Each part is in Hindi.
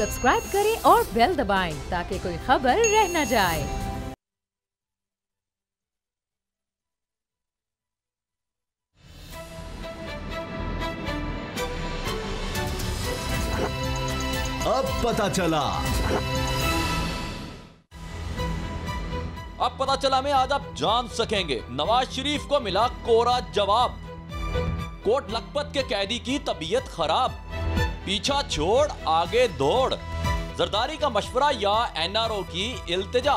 सब्सक्राइब करें और बेल दबाएं ताकि कोई खबर रह न जाए। अब पता चला में आज आप जान सकेंगे, नवाज शरीफ को मिला कोरा जवाब। कोट लखपत के कैदी की तबीयत खराब, पीछा छोड़ आगे दौड़। जरदारी का मशवरा या एनआरओ की इल्तिजा।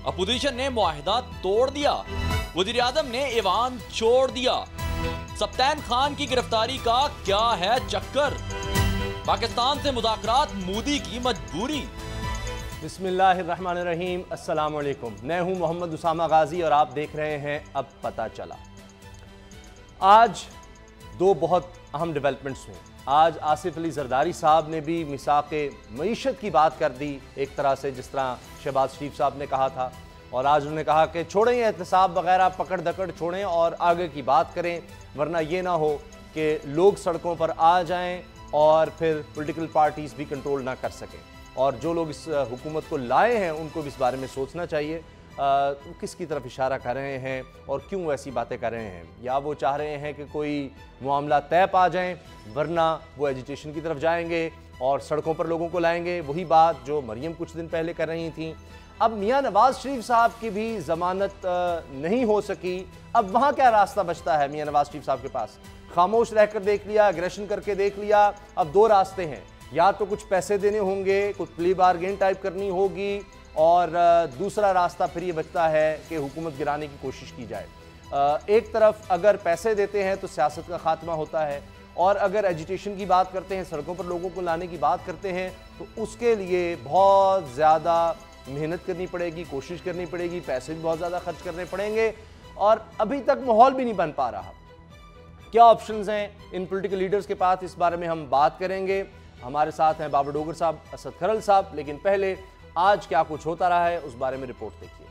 अपोजिशन ने मुआहिदा तोड़ दिया, वजीर आजम ने ईवान छोड़ दिया। सप्तान खान की गिरफ्तारी का क्या है चक्कर? पाकिस्तान से मुज़ाकरात मोदी की मजबूरी। बिस्मिल्लाहिर्रहमानिर्रहीम, अस्सलाम वालेकुम। मैं हूं मोहम्मद उसामा गाजी और आप देख रहे हैं अब पता चला। आज दो बहुत अहम डेवलपमेंट्स हुए। आज आसिफ अली जरदारी साहब ने भी मिसाक़े मईशत की बात कर दी, एक तरह से जिस तरह शहबाज शरीफ साहब ने कहा था। और आज उन्होंने कहा कि छोड़ें एहतसाब वगैरह, पकड़ दकड़ छोड़ें और आगे की बात करें, वरना ये ना हो कि लोग सड़कों पर आ जाएं और फिर पॉलिटिकल पार्टीज़ भी कंट्रोल ना कर सकें। और जो लोग इस हुकूमत को लाए हैं उनको भी इस बारे में सोचना चाहिए किसकी तरफ इशारा कर रहे हैं और क्यों ऐसी बातें कर रहे हैं। या वो चाह रहे हैं कि कोई मामला तय पा जाएं, वरना वो एजिटेशन की तरफ जाएंगे और सड़कों पर लोगों को लाएंगे। वही बात जो मरियम कुछ दिन पहले कर रही थी। अब मियां नवाज शरीफ साहब की भी ज़मानत नहीं हो सकी। अब वहाँ क्या रास्ता बचता है मियां नवाज शरीफ साहब के पास? खामोश रहकर देख लिया, एग्रेशन करके देख लिया। अब दो रास्ते हैं, या तो कुछ पैसे देने होंगे, कुछ प्ली बारगेन टाइप करनी होगी, और दूसरा रास्ता फिर ये बचता है कि हुकूमत गिराने की कोशिश की जाए। एक तरफ अगर पैसे देते हैं तो सियासत का खात्मा होता है, और अगर एजिटेशन की बात करते हैं, सड़कों पर लोगों को लाने की बात करते हैं, तो उसके लिए बहुत ज़्यादा मेहनत करनी पड़ेगी, कोशिश करनी पड़ेगी, पैसे भी बहुत ज़्यादा खर्च करने पड़ेंगे, और अभी तक माहौल भी नहीं बन पा रहा। क्या ऑप्शंस हैं इन पॉलिटिकल लीडर्स के पास, इस बारे में हम बात करेंगे। हमारे साथ हैं बाबर डोगर साहब, असद खरल साहब। लेकिन पहले आज क्या कुछ होता रहा है उस बारे में रिपोर्ट देखिए।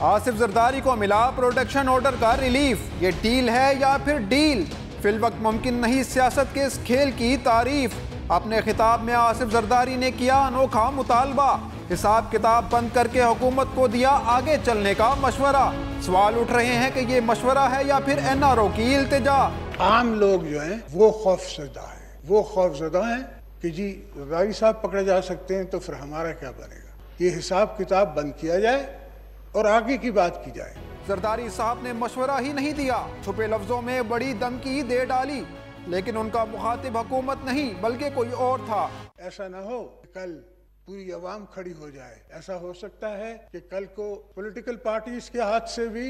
आसिफ जरदारी को मिला प्रोटेक्शन ऑर्डर का रिलीफ। ये डील है या फिर डील? फिल वक्त मुमकिन नहीं सियासत के इस खेल की तारीफ। अपने खिताब में आसिफ जरदारी ने किया अनोखा मुतालबा। हिसाब किताब बंद करके हुकूमत को दिया आगे चलने का मशवरा। सवाल उठ रहे हैं कि ये मशवरा है या फिर एनआरओ की इल्तिजा। आम लोग जो हैं वो खौफजदा हैं कि जी जरदारी साहब पकड़े जा सकते हैं तो फिर हमारा क्या बनेगा। ये हिसाब किताब बंद किया जाए और आगे की बात की जाए। जरदारी साहब ने मशवरा ही नहीं दिया, छुपे लफ्जों में बड़ी धमकी दे डाली, लेकिन उनका मुखातिब हुकूमत नहीं बल्कि कोई और था। ऐसा ना हो कल पूरी अवाम खड़ी हो जाए। ऐसा हो सकता है कि कल को पॉलिटिकल पार्टीज के हाथ से भी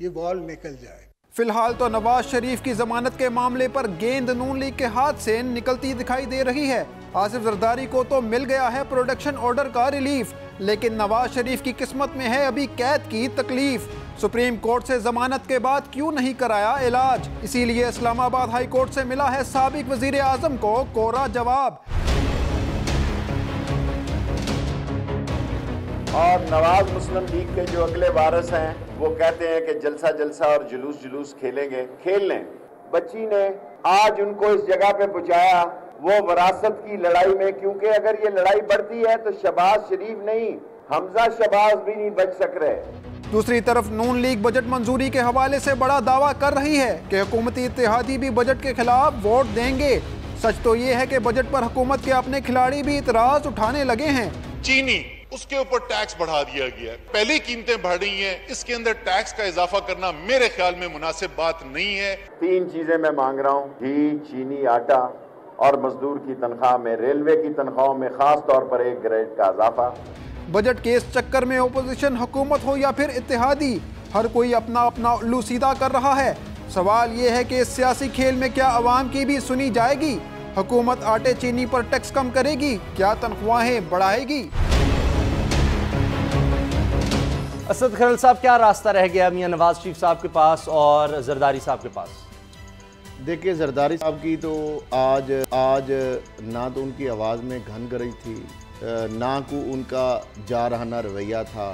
ये बॉल निकल जाए। फिलहाल तो नवाज शरीफ की जमानत के मामले पर गेंद नून लीग के हाथ से निकलती दिखाई दे रही है। आसिफ जरदारी को तो मिल गया है प्रोटेक्शन ऑर्डर का रिलीफ, लेकिन नवाज शरीफ की किस्मत में है अभी कैद की तकलीफ। सुप्रीम कोर्ट से जमानत के बाद क्यों नहीं कराया इलाज? इसीलिए इस्लामाबाद हाई कोर्ट से मिला है साबिक वजीर आजम को कोरा जवाब। और नवाज मुस्लिम लीग के जो अगले वारिस हैं वो कहते हैं कि जलसा जलसा और जुलूस जुलूस खेलेंगे। खेल लें। बच्ची ने आज उनको इस जगह पे पहुंचाया वो विरासत की लड़ाई में, क्योंकि अगर ये लड़ाई बढ़ती है तो शहबाज शरीफ नहीं, हमजा शहबाज भी नहीं बच सक रहे। दूसरी तरफ नून लीग बजट मंजूरी के हवाले से बड़ा दावा कर रही है कि हुकूमती इत्तेहादी भी बजट के खिलाफ वोट देंगे। सच तो ये है कि बजट पर हुकूमत के अपने खिलाड़ी भी इतराज उठाने लगे हैं। चीनी, उसके ऊपर टैक्स बढ़ा दिया गया है। पहले कीमतें बढ़ रही हैं, इसके अंदर टैक्स का इजाफा करना मेरे ख्याल में मुनासिब बात नहीं है। 3 चीजें मैं मांग रहा हूँ, घी, चीनी, आटा और मजदूर की तनख्वाह में, रेलवे की तनख्वाहों में खास तौर पर 1 ग्रेड का इजाफा। बजट के इस चक्कर में ओपोजिशन हुकूमत हो या फिर इत्तेहादी, हर कोई अपना अपना उल्लू सीधा कर रहा है। सवाल ये है कि इस सियासी खेल में क्या अवाम की भी सुनी जाएगी? हुकूमत आटे चीनी पर टैक्स कम करेगी? क्या तनख्वाहें बढ़ाएगी? असद खरल साहब, क्या रास्ता रह गया मियां नवाज शरीफ साहब के पास और जरदारी साहब के पास? देखिए, जरदारी साहब की तो आज ना तो उनकी आवाज़ में घन गरज थी, ना को उनका जारहाना रवैया था,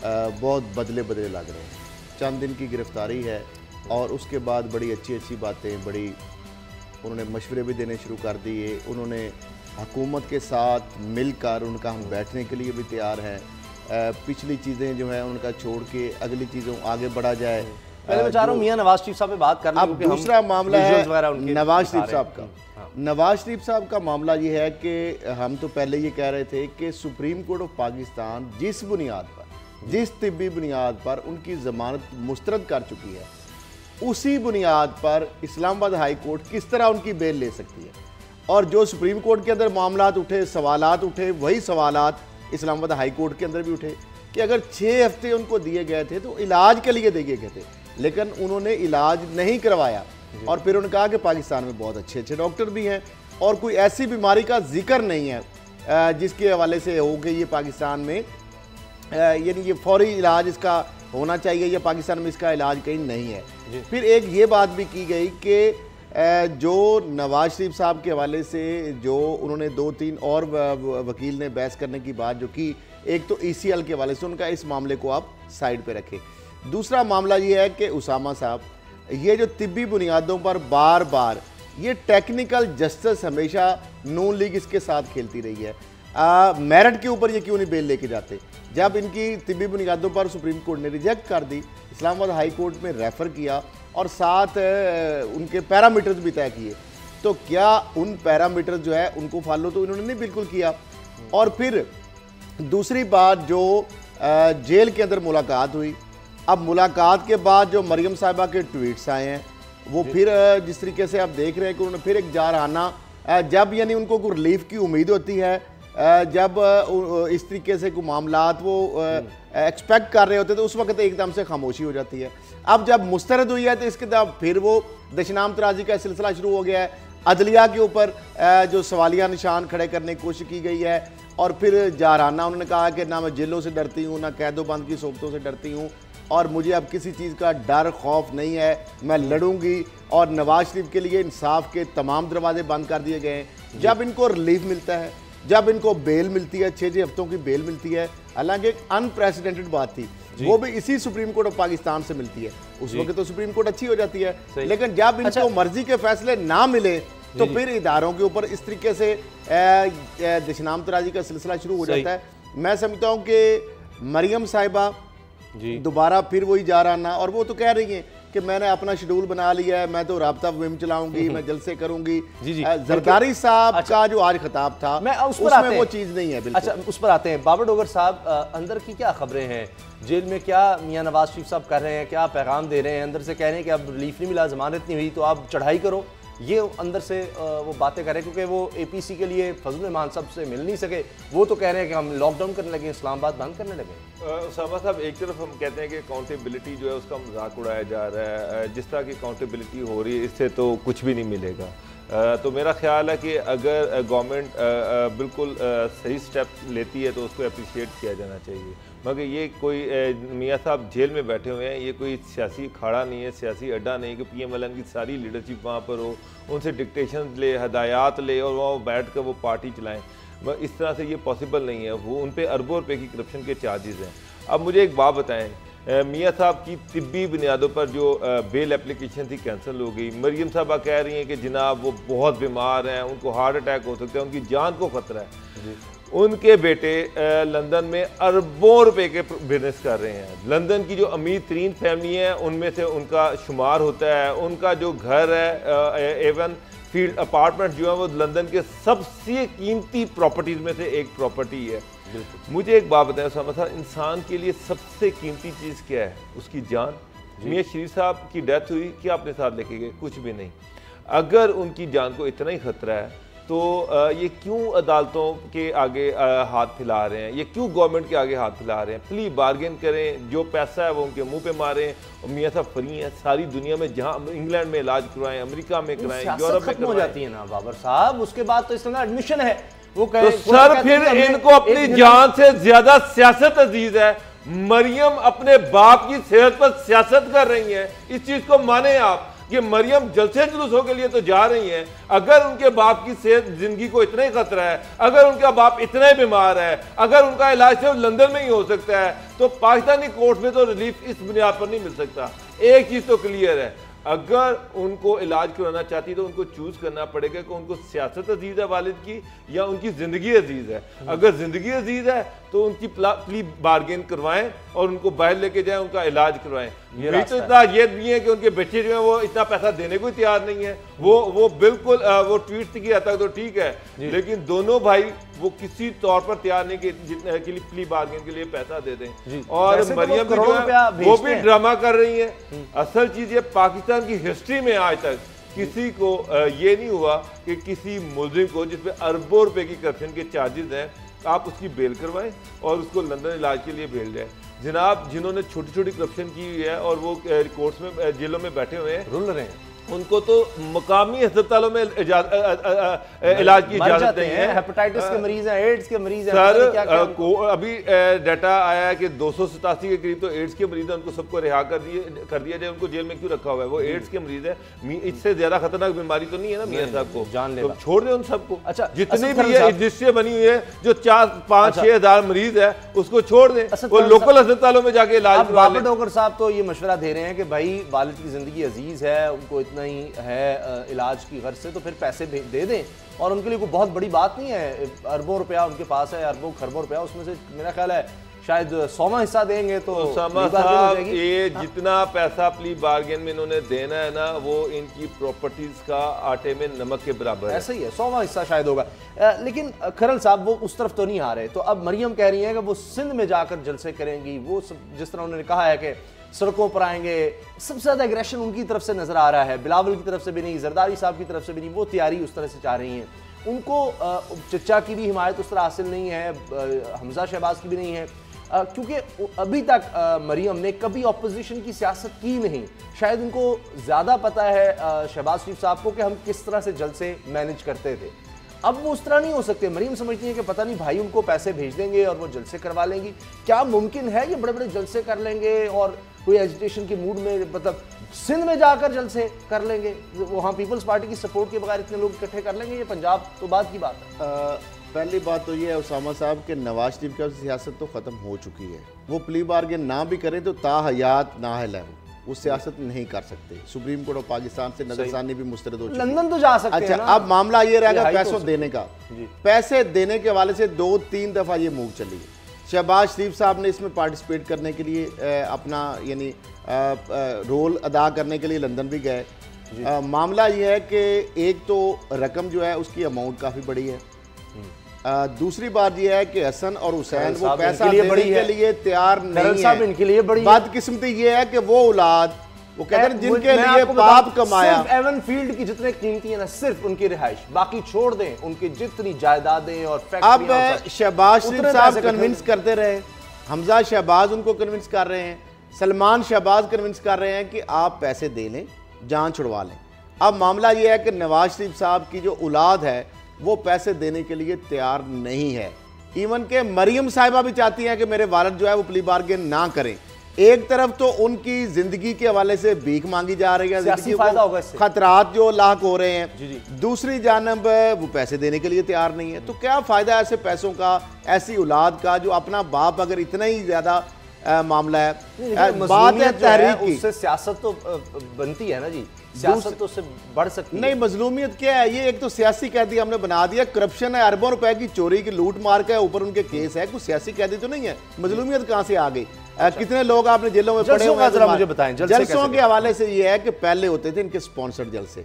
बहुत बदले बदले लग रहे हैं। चंद दिन की गिरफ्तारी है और उसके बाद बड़ी अच्छी अच्छी बातें, बड़ी उन्होंने मशवरे भी देने शुरू कर दिए। उन्होंने हुकूमत के साथ मिलकर उनका हम बैठने के लिए भी तैयार हैं। पिछली चीज़ें जो हैं उनका छोड़ के अगली चीज़ों आगे बढ़ा जाए। पहले मैं चाह रहा हूँ मियां नवाज शरीफ साहब पे बात कर लें। अब दूसरा मामला है नवाज शरीफ साहब का। नवाज शरीफ साहब का मामला ये है कि हम तो पहले ये कह रहे थे कि सुप्रीम कोर्ट ऑफ पाकिस्तान जिस बुनियाद पर, जिस तिब्बी बुनियाद पर उनकी ज़मानत मुस्तरद कर चुकी है, उसी बुनियाद पर इस्लामाबाद हाई कोर्ट किस तरह उनकी बेल ले सकती है। और जो सुप्रीम कोर्ट के अंदर मामलात उठे, सवालात उठे, वही सवालात इस्लामाबाद हाई कोर्ट के अंदर भी उठे कि अगर 6 हफ्ते उनको दिए गए थे तो इलाज के लिए दिए गए थे, लेकिन उन्होंने इलाज नहीं करवाया। और फिर उन्होंने कहा कि पाकिस्तान में बहुत अच्छे अच्छे डॉक्टर भी हैं और कोई ऐसी बीमारी का जिक्र नहीं है जिसके हवाले से हो कि ये पाकिस्तान में यानी ये फौरी इलाज इसका होना चाहिए या पाकिस्तान में इसका इलाज कहीं नहीं है। फिर एक ये बात भी की गई कि जो नवाज शरीफ साहब के हवाले से जो उन्होंने 2-3 और वकील ने बहस करने की बात जो की, एक तो ECL के हवाले से उनका इस मामले को आप साइड पे रखें। दूसरा मामला ये है कि उसामा साहब, ये जो तिब्बी बुनियादों पर बार बार ये टेक्निकल जस्टिस हमेशा नून लीग इसके साथ खेलती रही है। मेरिट के ऊपर ये क्यों नहीं बेल लेके जाते? जब इनकी तिब्बी बुनियादों पर सुप्रीम कोर्ट ने रिजेक्ट कर दी, इस्लामाबाद हाई कोर्ट में रेफ़र किया और साथ उनके पैरामीटर्स भी तय किए, तो क्या उन पैरामीटर्स जो है उनको फॉलो तो इन्होंने नहीं बिल्कुल किया। और फिर दूसरी बात जो जेल के अंदर मुलाकात हुई, अब मुलाकात के बाद जो मरियम साहिबा के ट्वीट्स आए हैं वो फिर जिस तरीके से आप देख रहे हैं कि उन्होंने फिर एक जारहाना, जब यानी उनको कोई रिलीफ की उम्मीद होती है, जब इस तरीके से कोई मामलात वो एक्सपेक्ट कर रहे होते तो उस वक्त एकदम से खामोशी हो जाती है। अब जब मुस्तरद हुई है तो इसके बाद फिर वो दशनाम तराजी का सिलसिला शुरू हो गया है। अदलिया के ऊपर जो सवालिया निशान खड़े करने की कोशिश की गई है और फिर जारहाना उन्होंने कहा कि ना मैं जेलों से डरती हूँ, ना कैदोबंद की सोबतों से डरती हूँ और मुझे अब किसी चीज़ का डर खौफ नहीं है, मैं लड़ूंगी। और नवाज शरीफ के लिए इंसाफ के तमाम दरवाजे बंद कर दिए गए हैं। जब इनको रिलीफ मिलता है, जब इनको बेल मिलती है, 6 हफ्तों की बेल मिलती है, हालांकि एक अनप्रेसिडेंटेड बात थी, वो भी इसी सुप्रीम कोर्ट ऑफ पाकिस्तान से मिलती है। उस वक्त तो सुप्रीम कोर्ट अच्छी हो जाती है, लेकिन जब इनको मर्जी के फैसले ना मिले तो फिर इदारों के ऊपर इस तरीके से दशनाम तराजी का सिलसिला शुरू हो जाता है। मैं समझता हूँ कि मरियम साहिबा दोबारा फिर वही जा रहा ना, और वो तो कह रही हैं कि मैंने अपना शेड्यूल बना लिया है, मैं तो राब्ता मुहिम चलाऊंगी, मैं जलसे करूंगी। जरदारी साहब का जो आज खिताब था, मैं उसमें वो चीज़ नहीं है। अच्छा, उस पर आते हैं। बाबर डोगर साहब, अंदर की क्या खबरें हैं? जेल में क्या मियां नवाज शरीफ साहब कर रहे हैं, क्या पैगाम दे रहे हैं? अंदर से कह रहे हैं कि अब रिलीफ नहीं मिला, जमानत नहीं हुई तो आप चढ़ाई करो, ये अंदर से वो बातें कर रहे हैं, क्योंकि वो APC के लिए फजल रहमान साहब से मिल नहीं सके। वो तो कह रहे हैं कि हम लॉकडाउन करने लगे, इस्लामाबाद बंद करने लगे। उसामा साहब, एक तरफ हम कहते हैं कि अकाउंटेबिलिटी जो है उसका मजाक उड़ाया जा रहा है। जिस तरह की अकाउंटेबिलिटी हो रही है इससे तो कुछ भी नहीं मिलेगा। तो मेरा ख्याल है कि अगर गवर्नमेंट बिल्कुल सही स्टेप लेती है तो उसको अप्रिशिएट किया जाना चाहिए। मगर ये कोई मियाँ साहब जेल में बैठे हुए हैं, ये कोई सियासी अखाड़ा नहीं है, सियासी अड्डा नहीं कि PMLN की सारी लीडरशिप वहाँ पर हो, उनसे डिक्टेशन ले, हदायत ले और वहाँ बैठ कर वो पार्टी चलाएँ। मगर इस तरह से ये पॉसिबल नहीं है। वो उन पर अरबों रुपये की करप्शन के चार्जेज़ हैं। अब मुझे एक बात बताएं, मियाँ साहब की तिब्बी बुनियादों पर जो बेल एप्लीकेशन थी कैंसिल हो गई। मरियम साहबा कह रही हैं कि जनाब वो बहुत बीमार हैं, उनको हार्ट अटैक हो सकता है, उनकी जान को खतरा है। उनके बेटे लंदन में अरबों रुपए के बिजनेस कर रहे हैं। लंदन की जो अमीर तरीन फैमिली है उनमें से उनका शुमार होता है। उनका जो घर है एवन फील्ड अपार्टमेंट जो है वो लंदन के सबसे कीमती प्रॉपर्टीज़ में से एक प्रॉपर्टी है। मुझे एक बात बताएं उसामा साहब, इंसान के लिए सबसे कीमती चीज़ क्या है? उसकी जान। मियां शरीफ साहब की डेथ हुई, क्या अपने साथ लेके गए? कुछ भी नहीं। अगर उनकी जान को इतना ही खतरा है तो ये क्यों अदालतों के आगे हाथ फैला रहे हैं? ये क्यों गवर्नमेंट के आगे हाथ फैला रहे हैं? प्लीज बार्गेन करें, जो पैसा है वो उनके मुंह पे मारें। और मियां साहब फ्री हैं सारी दुनिया में, जहां इंग्लैंड में इलाज कराएं, अमेरिका में कराएं, यूरोप में खत्म हो जाती है ना बाबर साहब, उसके बाद तो इसका एडमिशन है वो तो सर फिर इनको अपनी जान से ज्यादा सियासत अजीज है। मरियम अपने बाप की सेहत पर सियासत कर रही है, इस चीज को माने आप। कि मरियम जलसे जुलूसों के लिए तो जा रही हैं, अगर उनके बाप की सेहत जिंदगी को इतना ही खतरा है, अगर उनका बाप इतना ही बीमार है, अगर उनका इलाज सिर्फ लंदन में ही हो सकता है, तो पाकिस्तानी कोर्ट में तो रिलीफ इस बुनियाद पर नहीं मिल सकता। एक चीज तो क्लियर है, अगर उनको इलाज कराना चाहती तो उनको चूज करना पड़ेगा कि उनको सियासत अजीज है वालिद की या उनकी जिंदगी अजीज है। अगर जिंदगी अजीज है तो उनकी प्ली बार्गेन करवाएं और उनको बाहर लेके जाएं, उनका इलाज करवाएं। यही तो इतना ये भी है कि उनके बच्चे जो है वो इतना पैसा देने को तैयार नहीं है। वो बिल्कुल वो ट्वीट की हद तक तो ठीक है, लेकिन दोनों भाई वो किसी तौर पर तैयार नहीं कि जितने के लिए प्ली बार्गेन के लिए पैसा दे दें। और मरियम भी जो है वो भी ड्रामा कर रही है। असल चीज ये पाकिस्तान की हिस्ट्री में आज तक किसी को ये नहीं हुआ कि किसी मुलजिम को जिसपे अरबों रुपए की करप्शन के चार्जेस हैं आप उसकी बेल करवाएं और उसको लंदन इलाज के लिए भेज दें। जनाब जिन्होंने छोटी छोटी करप्शन की हुई है और वो कोर्ट्स में जेलों में बैठे हुए हैं, रुल रहे हैं, उनको तो मकामी अस्पतालों में इलाज की इजाजत नहीं है। हेपेटाइटिस के मरीज हैं, एड्स के मरीज हैं। सर अभी डाटा आया है कि 287 के करीब तो एड्स के मरीज हैं, उनको सबको रिहा कर दिया जाए। उनको जेल में क्यों रखा हुआ है? वो एड्स के मरीज है, इससे ज्यादा खतरनाक बीमारी तो नहीं है ना मियां साहब को, तो छोड़ दें उन सबको। अच्छा जितनी भी ये रजिस्ट्री बनी हुई है, जो 4-5-6 हजार मरीज है उसको छोड़ दें, वो लोकल अस्पतालों में जाके इलाज करवा लें। डॉक्टर साहब तो ये मशवरा दे रहे हैं कि भाई वालिद की जिंदगी अजीज है, उनको नहीं है इलाज की गर्ज से, तो फिर पैसे दे दें। और उनके लिए कोई बहुत बड़ी बात नहीं है, अरबों रुपया उनके पास है, अरबों खरबों रुपया, उसमें से मेरा ख्याल है शायद 100वां हिस्सा देंगे तो साहब ये जितना पैसा प्ली बार्गेन में इन्होंने देना है ना, वो इनकी प्रॉपर्टीज का आटे में नमक के बराबर है। ऐसा ही है, 100वां हिस्सा शायद होगा। लेकिन खरल साहब वो उस तरफ तो नहीं आ रहे। तो अब मरियम कह रही है कि वो सिंध में जाकर जलसे करेंगी, वो जिस तरह उन्होंने कहा है कि सड़कों पर आएंगे। सबसे ज्यादा एग्रेशन उनकी तरफ से नजर आ रहा है, बिलावल की तरफ से भी नहीं, जरदारी साहब की तरफ से भी नहीं। वो तैयारी उस तरह से चाह रही हैं। उनको चचा की भी हिमायत उस तरह हासिल नहीं है, हमजा शहबाज की भी नहीं है, क्योंकि अभी तक मरियम ने कभी ऑपोजिशन की सियासत की नहीं। शायद उनको ज़्यादा पता है शहबाज शरीफ साहब को कि हम किस तरह से जलसे मैनेज करते थे। अब वो उस तरह नहीं हो सकते। मरियम समझती है कि पता नहीं भाई उनको पैसे भेज देंगे और वो जलसे करवा लेंगी। क्या मुमकिन है ये बड़े बड़े जलसे कर लेंगे और कोई एजिटेशन के मूड में, मतलब सिंध में जाकर जलसे कर लेंगे, वहाँ पीपल्स पार्टी की सपोर्ट के बगैर इतने लोग इकट्ठे कर लेंगे? ये पंजाब तो बात की बात है। पहली बात तो ये है उसामा साहब के नवाज शरीफ की सियासत तो ख़त्म हो चुकी है। वो प्ली बार्गेन ना भी करें तो ताहयात नाअहल है, वो सियासत नहीं कर सकते। सुप्रीम कोर्ट ऑफ पाकिस्तान से नजरसानी भी मुस्तरद हो चुकी है। लंदन तो जा सकते हैं। अच्छा अब मामला ये रहेगा पैसों देने का। पैसे देने के हवाले से 2-3 दफ़ा ये मूव चली है। शहबाज शरीफ साहब ने इसमें पार्टिसिपेट करने के लिए अपना यानी रोल अदा करने के लिए लंदन भी गए। मामला ये है कि एक तो रकम जो है उसकी अमाउंट काफ़ी बड़ी है, दूसरी बात यह है कि हसन और हुसैन वो पैसा देने के लिए तैयार नहीं है। इनके लिए बड़ी बदकिस्मती ये है कि वो औलाद वो कहते हैं जिनके लिए बाप कमाया। एवन फील्ड की जितने कीमती है ना, सिर्फ उनकी रिहाइश, बाकी छोड़ दें उनकी जितनी जायदादें और फैक्ट्रियां। अब शहबाज शरीफ साहब कन्विंस करते रहे, हमजा शहबाज उनको कन्विंस कर रहे हैं, सलमान शहबाज कन्विंस कर रहे हैं कि आप पैसे दे लें, जान छुड़वा लें। अब मामला यह है कि नवाज शरीफ साहब की जो औलाद है वो पैसे देने के लिए तैयार नहीं है। इवन के मरियम साहिबा भी चाहती हैं कि मेरे वालिद जो है वो प्ली बार्गेन ना करें। एक तरफ तो उनकी जिंदगी के हवाले से भीख मांगी जा रही है, खतरात जो लाक हो रहे हैं, दूसरी जानब वो पैसे देने के लिए तैयार नहीं है। तो क्या फायदा ऐसे पैसों का, ऐसी औलाद का जो अपना बाप अगर इतना ही ज्यादा मामला है। बात है तहरीक की, उससे सियासत तो बनती है ना जी, सियासत तो उससे बढ़ सकती नहीं। मजलूमियत क्या है? ये एक तो सियासी कैदी हमने बना दिया, करप्शन है, अरबों रुपए की चोरी की लूट मार का है, ऊपर उनके केस है, कुछ सियासी कैदी तो नहीं है। मजलूमियत कहाँ से आ गई? कितने लोग आपने जेलों में पड़े हुए हैं? मुझे बताएं। जलसों के हवाले से ये है कि पहले होते थे इनके स्पॉन्सर्ड जलसे,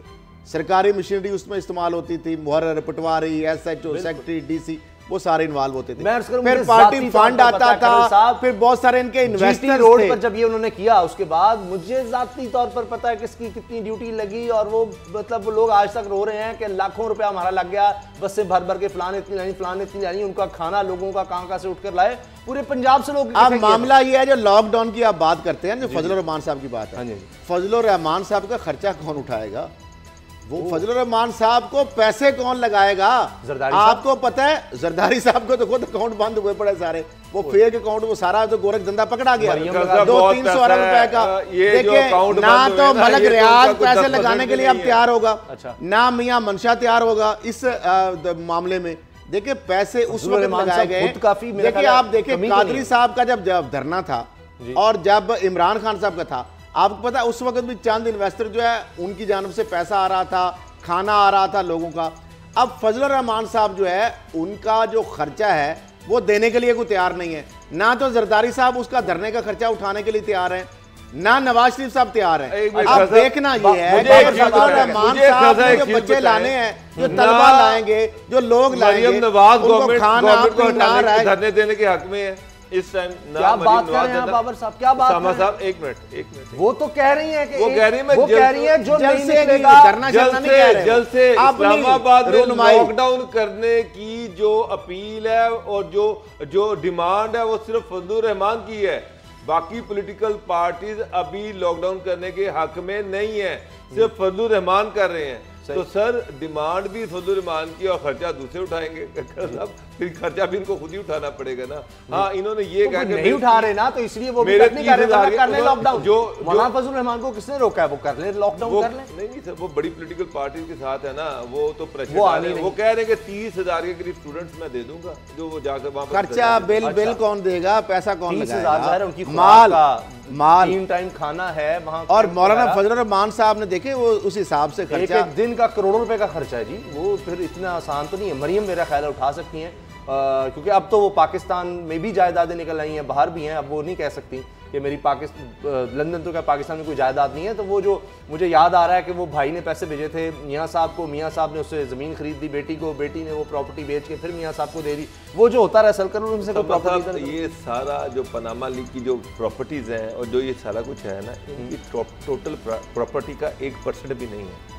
सरकारी मशीनरी उसमें इस्तेमाल होती थी, मुहर्रर, पटवारी, SHO, सेक्रेटरी, DC वो सारे इन्वॉल्व होते थे। फिर पार्टी फंड आता था, फिर बहुत सारे इनके इन्वेस्टर रोड पर जब ये उन्होंने किया उसके बाद मुझे जाती तौर पर पता है किसकी कितनी ड्यूटी लगी। और वो मतलब वो लोग आज तक रो रहे हैं कि लाखों रुपया हमारा लग गया, बस से भर भर के फलान इतनी लानी, फलान इतनी लानी। उनका खाना लोगों का कहां से उठकर लाए, पूरे पंजाब से लोग। अब मामला ये है जो लॉकडाउन की आप बात करते हैं, जो फजलुर रहमान साहब की बात है, फजलुर रहमान साहब का खर्चा कौन उठाएगा? वो फजलुर रहमान साहब को पैसे कौन लगाएगा? आपको पता है जरदारी साहब को तो खुद अकाउंट बंद हुए पड़े सारे, वो फेक अकाउंट, वो सारा तो गोरख धंधा पकड़ा गया 200-300 अरब रुपए का। देखिए ना तो मलक रियाज पैसे लगाने के लिए अब तैयार होगा, ना मियां मनशा तैयार होगा इस मामले में। देखिए पैसे उस वक्त लगाए गए। देखिए आप देखिए कादरी साहब का जब धरना था और जब इमरान खान साहब का था, आपको पता है उस वक्त भी चंद इन्वेस्टर जो है उनकी जानब से पैसा आ रहा था, खाना आ रहा था लोगों का। अब फजलुर रहमान साहब जो है उनका जो खर्चा है वो देने के लिए कोई तैयार नहीं है, ना तो जरदारी साहब उसका धरने का खर्चा उठाने के लिए तैयार है, ना नवाज शरीफ साहब तैयार हैं। अब देखना ये है कि फजलुर रहमान साहब ने जो बच्चे लाने हैं, जो तलबा लाएंगे, जो लोग लाएंगे, उनको खाना पीना धरने देने के हक में है इस टाइम। क्या बात कर रहे हैं बाबर साहब, क्या बात सामा साहब? एक मिनट वो तो कह रही हैं कि वो कह रही है जो जल्द से इस्लामाबाद में लॉकडाउन करने की जो अपील है और जो डिमांड है वो सिर्फ फजलुर रहमान की है। बाकी पॉलिटिकल पार्टीज अभी लॉकडाउन करने के हक में नहीं है, सिर्फ फजलुर रहमान कर रहे हैं। तो सर डिमांड भी फजलुर रहमान की और खर्चा दूसरे उठाएंगे, फिर खर्चा भी इनको खुद ही उठाना पड़ेगा ना। हाँ इन्होंने ये कहा कि नहीं उठा रहे ना, तो इसलिए वो मेरे लॉकडाउन जो वहां फजलुर रहमान को किसने रोका है? वो कर ले, लॉकडाउन कर ले। नहीं सर, वो बड़ी पॉलिटिकल पार्टी के साथ है ना, वो तो प्रेशर वो कह रहे हैं कि 30,000 के करीब स्टूडेंट्स मैं दे दूंगा, जो वो जाकर वहां खर्चा बिल कौन देगा, पैसा कौन लगाएगा? उनकी माल 3 टाइम खाना है वहां। और मौलाना फजलुर रहमान साहब ने देखे वो उस हिसाब से खर्चा, एक दिन का करोड़ों रुपए का खर्चा है जी, वो फिर इतना आसान तो नहीं है। मरियम मेरा ख्याल उठा सकती हैं, क्योंकि अब तो वो पाकिस्तान में भी जायदादें निकल आई हैं, बाहर भी हैं, अब वो नहीं कह सकती कि मेरी लंदन तो क्या पाकिस्तान में कोई जायदाद नहीं है। तो वो जो मुझे याद आ रहा है कि वो भाई ने पैसे भेजे थे मियाँ साहब को, मियाँ साहब ने उससे ज़मीन खरीद दी बेटी को, बेटी ने वो प्रॉपर्टी बेच के फिर मियाँ साहब को दे दी। वो जो होता रहा सलकर उनसे कोई प्रॉपर्टी, ये सारा जो पनामा लीग की जो प्रॉपर्टीज़ हैं और जो ये सारा कुछ है ना, इनकी टोटल प्रॉपर्टी का 1% भी नहीं है,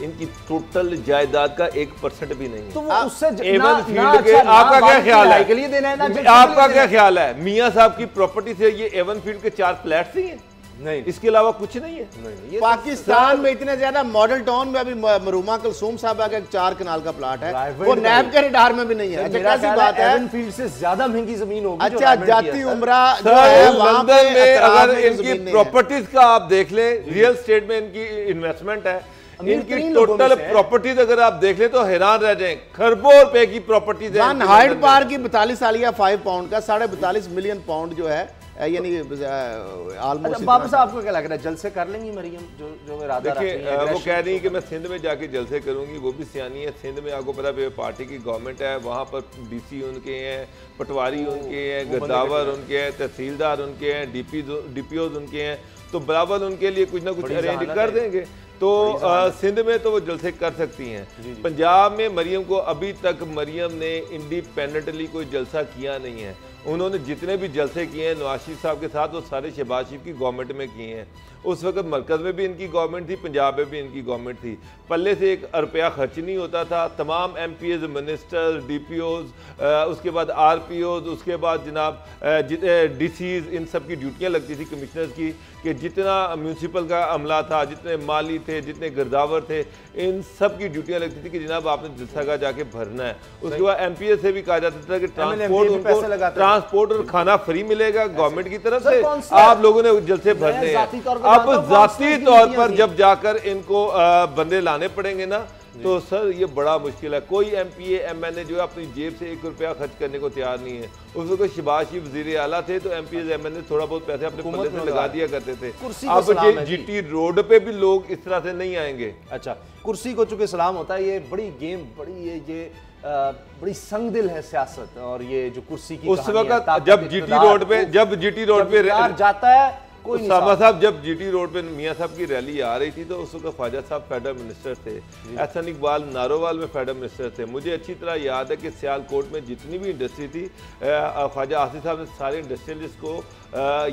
इनकी टोटल जायदाद का 1% भी नहीं है। तो वो उससे एवन फील्ड के आपका क्या ख्याल है? के लिए देना है ना, आपका क्या ख्याल है? मियां साहब की प्रॉपर्टी से ये एवन फील्ड के 4 फ्लैट्स ही हैं, नहीं इसके अलावा कुछ नहीं है। नहीं, पाकिस्तान में इतने ज्यादा मॉडल टाउन में अभी मरूमा कलसूम साहब का 4 कनाल का प्लाट है, वो नैब के रडार में भी नहीं है। कैसी बात है? एवन फील्ड से ज्यादा महंगी जमीन होगी। अच्छा जाती उम्रा लंदन में अगर इनकी प्रॉपर्टीज का आप देख ले, रियल स्टेट में इनकी इन्वेस्टमेंट है, इनकी टोटल प्रॉपर्टीज अगर आप देख ले तो हैरान रह जाएं, खरबों रुपए की प्रॉपर्टीज है। हाइड पार्क की 42 सालिया 5 पाउंड का 42.5 मिलियन पाउंड जो है, यानी ऑलमोस्ट। बाबू साहब आपको क्या लग रहा है, जलसे कर लेंगी मरियम जो इरादा रखती है? वो कह रही है कि मैं सिंध में जाके जलसे करूंगी, वो भी सियानी है। सिंध में आपको पता है पार्टी की गवर्नमेंट है, वहाँ पर डीसी उनके हैं, पटवारी उनके हैं, गद्दावर उनके हैं, तहसीलदार उनके हैं, डीपीओज उनके हैं, तो बराबर उनके लिए कुछ ना कुछ अरेंज कर देंगे। तो सिंध में तो वो जलसे कर सकती हैं। पंजाब में मरियम को अभी तक मरियम ने इंडिपेंडेंटली कोई जलसा किया नहीं है। उन्होंने जितने भी जलसे किए हैं नवाज शरीफ साहब के साथ, वो सारे शहबाज शरीफ की गवर्नमेंट में किए हैं। उस वक्त मरकज़ में भी इनकी गवर्नमेंट थी, पंजाब में भी इनकी गवर्नमेंट थी, पल्ले से 1 रुपया खर्च नहीं होता था। तमाम MPs, मिनिस्टर, DPOs, उसके बाद RPOs, उसके बाद जनाब DCs, इन सब की ड्यूटियाँ लगती थी कमिश्नर्स की, कि जितना म्यूनसिपल का अमला था, जितने माली थे, जितने गिरदावर थे, इन सब की ड्यूटियाँ लगती थी कि जनाब आपने जलसागाह जाके भरना है। उसके बाद MPs से भी कहा जाता था कि ट्रांसपोर्ट और खाना फ्री मिलेगा गवर्नमेंट की तरफ से, आप लोगों ने जलसे भरने हैं। अब जाती तौर पर जब जाकर इनको बंदे लाने पड़ेंगे ना, तो सर ये बड़ा मुश्किल है। कोई MPA MNA जो है अपनी जेब से 1 रुपया खर्च करने को तैयार नहीं है। उस वक्त शहबाज शरीफ वज़ीर आला थे तो MPs MNA थोड़ा बहुत पैसे अपने पल्ले से लगा दिया करते थे। अब GT रोड पे भी लोग इस तरह से नहीं आएंगे। अच्छा, कुर्सी को चूंकि सलाम होता है, ये बड़ी गेम, बड़ी संगदिल है सियासत, और ये जो कुर्सी की उस वक्त जब GT रोड पे जाता है सामा साहब, जब GT रोड पे मियाँ साहब की रैली आ रही थी तो उस वक्त ख्वाजा साहब फेडरल मिनिस्टर थे, एहसन इकबाल नारोवाल में फेडरल मिनिस्टर थे। मुझे अच्छी तरह याद है कि सियालकोट में जितनी भी इंडस्ट्री थी, ख्वाजा आसिफ साहब ने सारे इंडस्ट्रियलिस्ट को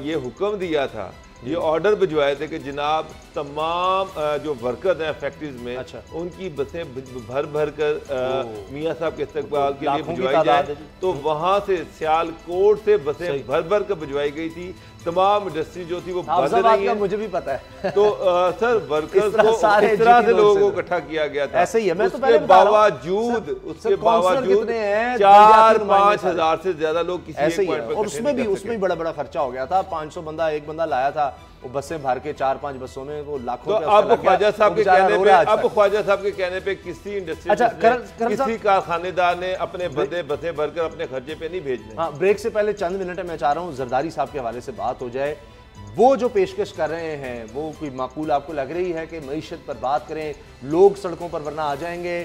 ये हुक्म दिया था ये ऑर्डर भिजवाए थे कि जनाब तमाम जो वर्कर्स हैं फैक्ट्रीज में, उनकी बसें भर भर कर मियाँ साहब के इस्तकबाल के लिए भिजवाई जाए। तो वहाँ से सियालकोट से बसें भर भर कर भिजवाई गई थी। तमाम इंडस्ट्री जो थी वो बंद रही है, मुझे भी पता है। तो सर वर्कर्स को इस तरह से लोगों को इकट्ठा किया गया था। ऐसे ही है, मैं तो उसके बावजूद 4-5 हजार से ज्यादा लोग किसी ऐसे ही है। और उसमें भी बड़ा बड़ा खर्चा हो गया था। 500 बंदा एक बंदा लाया था, वो बसें भर के 4-5 बसों में वो लाखों। तो अब ख्वाजा साहब के कहने पे किसी इंडस्ट्री किसी कारखानेदार ने अपने बंदे बसें भरकर अपने खर्चे पे नहीं भेजने। हाँ, ब्रेक से पहले चंद मिनट मैं चाह रहा हूँ जरदारी साहब के हवाले से बात हो जाए। वो जो पेशकश कर रहे हैं वो कोई माकूल आपको लग रही है कि मईशत पर बात करें, लोग सड़कों पर वरना आ जाएंगे,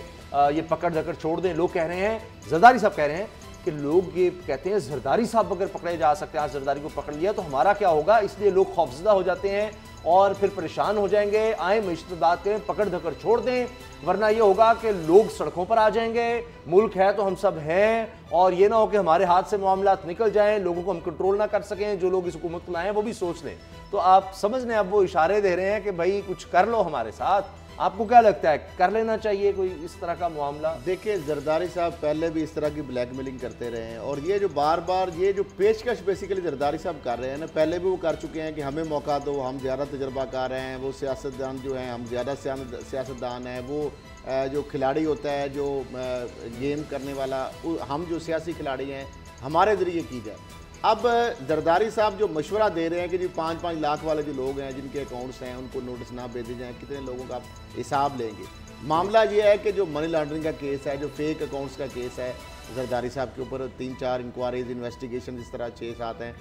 ये पकड़ धकड़ छोड़ दें। लोग कह रहे हैं, जरदारी साहब कह रहे हैं कि लोग ये कहते हैं जरदारी साहब अगर पकड़े जा सकते हैं, आज जरदारी को पकड़ लिया तो हमारा क्या होगा, इसलिए लोग खौफजदा हो जाते हैं और फिर परेशान हो जाएंगे। आए मईशत बात करें, पकड़ धकड़ छोड़ दें, वरना ये होगा कि लोग सड़कों पर आ जाएंगे। मुल्क है तो हम सब हैं, और ये ना हो कि हमारे हाथ से मामलात निकल जाएं, लोगों को हम कंट्रोल ना कर सकें। जो लोग इस हुकूमत को लाए वो भी सोच लें। तो आप समझ लें, अब वो इशारे दे रहे हैं कि भाई कुछ कर लो हमारे साथ। आपको क्या लगता है, कर लेना चाहिए कोई इस तरह का मामला? देखिए, जरदारी साहब पहले भी इस तरह की ब्लैकमेलिंग करते रहे हैं, और ये जो बार बार ये जो पेशकश बेसिकली जरदारी साहब कर रहे हैं ना, पहले भी वो कर चुके हैं कि हमें मौका दो, हम ज़्यादा तजर्बाकार हैं, वो सियासतदान जो हैं, हम ज़्यादा सियासतदान हैं, वो जो खिलाड़ी होता है जो गेम करने वाला, हम जो सियासी खिलाड़ी हैं हमारे ज़रिए की जाए। अब जरदारी साहब जो मशवरा दे रहे हैं कि जी 5-5 लाख वाले जो लोग हैं जिनके अकाउंट्स हैं उनको नोटिस ना भेजे जाएं, कितने लोगों का आप हिसाब लेंगे। मामला ये है कि जो मनी लॉन्ड्रिंग का केस है, जो फेक अकाउंट्स का केस है, जरदारी साहब के ऊपर 3-4 इंक्वायरीज, इन्वेस्टिगेशन इस तरह 6-7 हैं।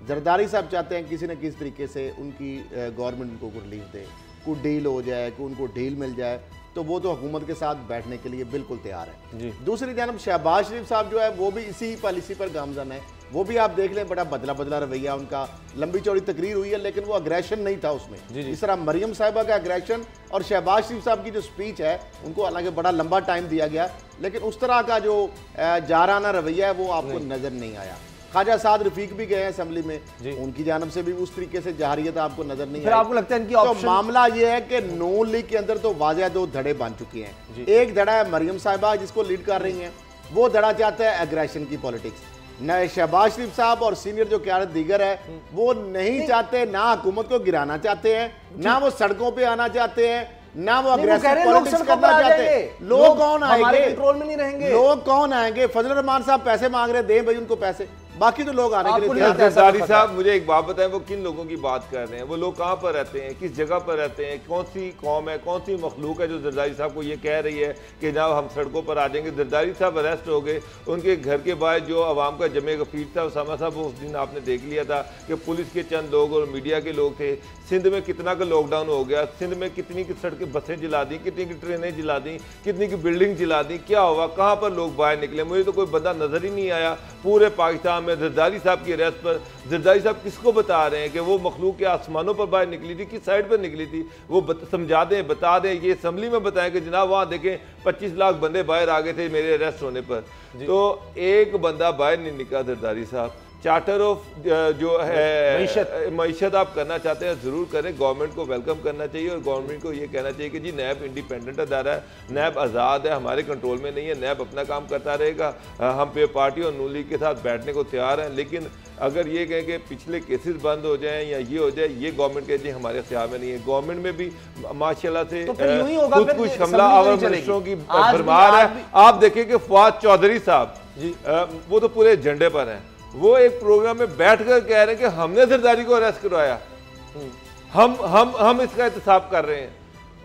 जरदारी साहब चाहते हैं किसी न किसी तरीके से उनकी गवर्नमेंट उनको रिलीफ दे, कोई डील हो जाए, कोई उनको डील मिल जाए, तो वो तो हुकूमत के साथ बैठने के लिए बिल्कुल तैयार है जी। दूसरी जानब शहबाज शरीफ साहब जो है वो भी इसी पॉलिसी पर गामजन है। वो भी आप देख लें, बड़ा बदला बदला रवैया उनका, लंबी चौड़ी तकरीर हुई है लेकिन वो अग्रेशन नहीं था उसमें जी। इस तरह मरियम साहिबा का अग्रेशन और शहबाज शरीफ साहब की जो स्पीच है उनको हालांकि बड़ा लंबा टाइम दिया गया, लेकिन उस तरह का जो जाराना रवैया है वो आपको नजर नहीं आया। ख्वाजा साद रफीक भी गए हैं असेंबली में, उनकी जानब से भी उस तरीके से जाहिरियत आपको नजर नहीं आई। आपको लगता है इनकी तो मामला ये है कि नून लीग के अंदर तो वाज़ेह 2 धड़े बन चुके हैं। एक धड़ा है मरियम साहिबा जिसको लीड कर रही हैं, वो धड़ा चाहता है एग्रेशन की पॉलिटिक्स। न शहबाज शरीफ साहब और सीनियर जो क्यादत दीगर है वो नहीं चाहते, ना हुकूमत को गिराना चाहते हैं, ना वो सड़कों पर आना चाहते हैं, ना वो अग्रेसिव पॉलिटिक्स करना चाहते। लोग कौन आएंगे, कंट्रोल में नहीं रहेंगे। लोग कौन आएंगे? फजल रहमान साहब पैसे मांग रहे, दें भाई उनको पैसे, बाकी तो लोग आने के लिए तैयार। जरदारी साहब मुझे एक बात बताएं, वो किन लोगों की बात कर रहे हैं? वो लोग कहाँ पर रहते हैं, किस जगह पर रहते हैं, कौन सी कौम है, कौन सी मखलूक है जो जरदारी साहब को ये कह रही है कि जनाब हम सड़कों पर आ जाएंगे? जरदारी साहब अरेस्ट हो गए, उनके घर के बाहर जो अवाम का जमे गफीर था उसामा साहब, वो उस दिन आपने देख लिया था कि पुलिस के चंद लोग और मीडिया के लोग थे। सिंध में कितना का लॉकडाउन हो गया, सिंध में कितनी की सड़कें बसें जला दी, कितनी की ट्रेनें जला दी, कितनी की बिल्डिंग जला दी, क्या हुआ, कहाँ पर लोग बाहर निकले? मुझे तो कोई बंदा नजर ही नहीं आया पूरे पाकिस्तान में जरदारी साहब की अरेस्ट पर। जरदारी साहब किसको बता रहे हैं कि वो मखलूक के आसमानों पर बाहर निकली थी, किस साइड पर निकली थी? वो समझा दें, बता दें, ये असम्बली में बताएं कि जनाब वहाँ देखें 25 लाख बंदे बाहर आ गए थे मेरे अरेस्ट होने पर, तो एक बंदा बाहर नहीं निकला। जरदारी साहब चार्टर ऑफ जो है मईशत आप करना चाहते हैं ज़रूर करें, गवर्नमेंट को वेलकम करना चाहिए और गवर्नमेंट को ये कहना चाहिए कि जी नैब इंडिपेंडेंट अदारा है, नैब आज़ाद है, हमारे कंट्रोल में नहीं है, नैब अपना काम करता रहेगा। हम पे पार्टी और नून लीग के साथ बैठने को तैयार हैं, लेकिन अगर ये कहें कि पिछले केसेस बंद हो जाएं या ये हो जाए, ये गवर्नमेंट कहे जी हमारे ख्याल में नहीं है। गवर्नमेंट में भी माशाल्लाह से खुद कुछ हमला आवर मिनिस्टरों की भरमार है। आप देखें कि फवाद चौधरी साहब वो तो पूरे एजेंडे पर हैं, वो एक प्रोग्राम में बैठकर कह रहे हैं कि हमने जरदारी को अरेस्ट करवाया, हम इसका एहतसाब कर रहे हैं।